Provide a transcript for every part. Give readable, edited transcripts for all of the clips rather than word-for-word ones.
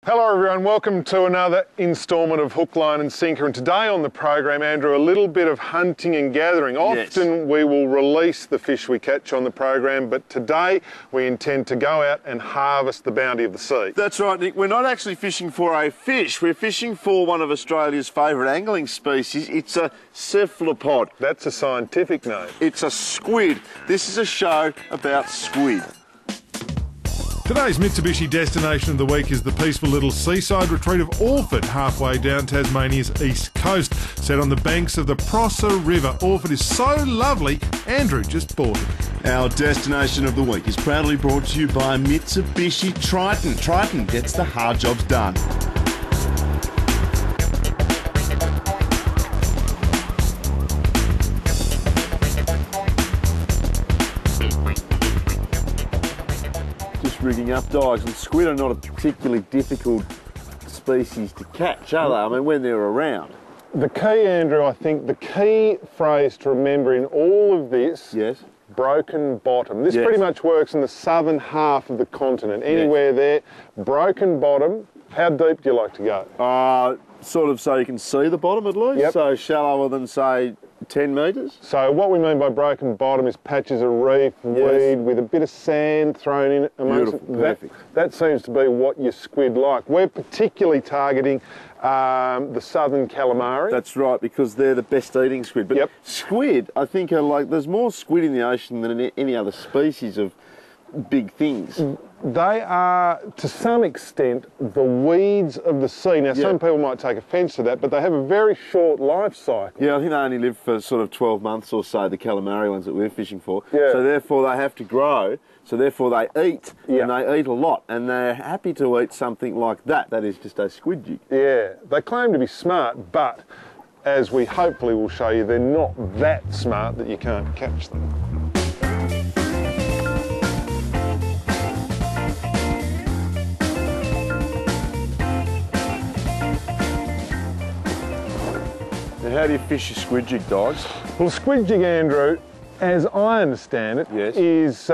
Hello everyone, welcome to another instalment of Hook, Line and Sinker, and today on the program, Andrew, a little bit of hunting and gathering. Often we will release the fish we catch on the program, but today we intend to go out and harvest the bounty of the sea. That's right, Nick. We're not actually fishing for a fish, we're fishing for one of Australia's favourite angling species. It's a cephalopod. That's a scientific name. It's a squid. This is a show about squid. Today's Mitsubishi destination of the week is the peaceful little seaside retreat of Orford, halfway down Tasmania's east coast. Set on the banks of the Prosser River, Orford is so lovely, Andrew just bought it. Our destination of the week is proudly brought to you by Mitsubishi Triton. Triton gets the hard jobs done. Rigging up dives, and squid are not a particularly difficult species to catch, are they? I mean, when they're around. The key, Andrew, I think the key phrase to remember in all of this, yes, broken bottom. This pretty much works in the southern half of the continent, anywhere there. Broken bottom. How deep do you like to go? Sort of so you can see the bottom at least, Yep. so shallower than, say, 10 metres. So what we mean by broken bottom is patches of reef, weed, with a bit of sand thrown in amongst it. Perfect. That seems to be what your squid like. We're particularly targeting the southern calamari. That's right, because they're the best eating squid. But squid, I think, are like, there's more squid in the ocean than any other species of big things. They are, to some extent, the weeds of the sea. Now, some people might take offence to that, but they have a very short life cycle. Yeah, I think they only live for sort of 12 months or so, the calamari ones that we're fishing for. Yeah. So therefore they have to grow, so therefore they eat, and they eat a lot, and they're happy to eat something like that. That is just a squid jig. Yeah, they claim to be smart, but as we hopefully will show you, they're not that smart that you can't catch them. How do you fish a squid jig, guys? Well, the squid jig, Andrew, as I understand it, is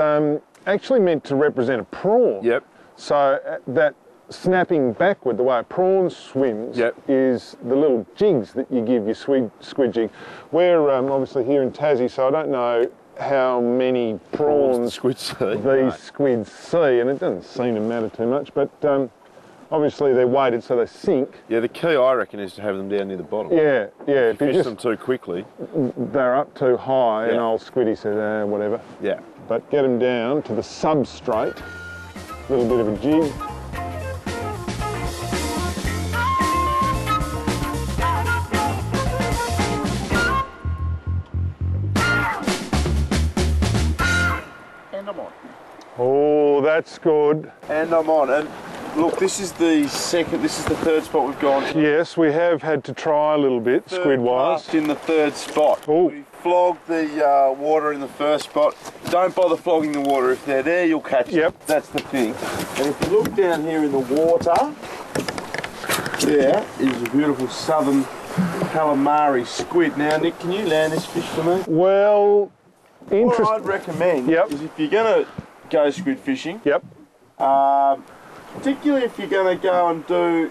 actually meant to represent a prawn. Yep. So that snapping backward, the way a prawn swims, is the little jigs that you give your squid jig. We're obviously here in Tassie, so I don't know how many prawns squids see, and it doesn't seem to matter too much, but obviously they're weighted so they sink. Yeah, the key I reckon is to have them down near the bottom. Yeah. If you fish them too quickly, they're up too high, and old Squiddy says, whatever. Yeah. But get them down to the substrate, a little bit of a jig. And I'm on. Oh, that's good. And I'm on. And look, this is the third spot we've gone to. Yes, we have had to try a little bit, squid-wise. In the third spot. Oh. We flogged the water in the first spot. Don't bother flogging the water. If they're there, you'll catch them. That's the thing. And if you look down here in the water, there is a beautiful southern calamari squid. Now, Nick, can you land this fish for me? Well, What I'd recommend is if you're going to go squid fishing, particularly if you're going to go and do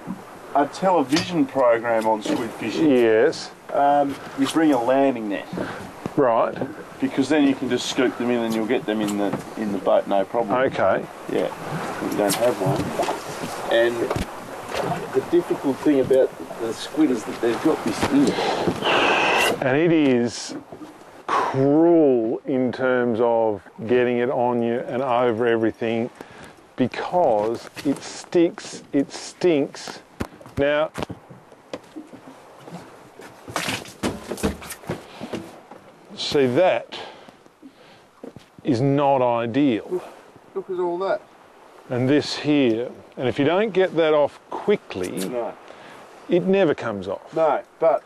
a television program on squid fishing, you bring a landing net. Right. Because then you can just scoop them in and you'll get them in the boat, no problem. Okay. Yeah, if you don't have one. And the difficult thing about the squid is that they've got this ear. And it is cruel in terms of getting it on you and over everything, because it sticks, it stinks. Now, see, that is not ideal. Look at all that. And this here, and if you don't get that off quickly, it never comes off. No, but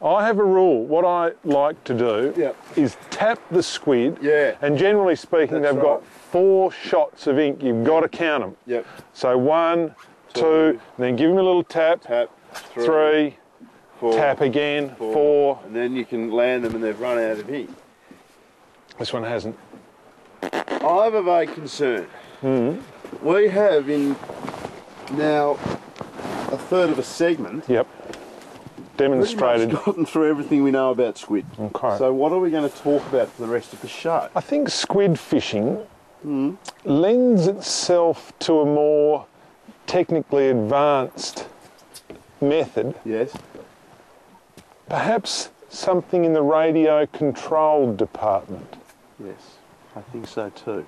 I have a rule. What I like to do is tap the squid, and generally speaking, they've got 4 shots of ink. You've got to count them. So 1, 2, and then give them a little tap, 3, 4, tap again, 4. And then you can land them and they've run out of ink. This one hasn't. I have a vague concern. We have in Now, a third of a segment. Yep. Demonstrated. Pretty much gotten through everything we know about squid. Okay. So what are we going to talk about for the rest of the show? I think squid fishing lends itself to a more technically advanced method. Yes. Perhaps something in the radio controlled department. Yes, I think so too.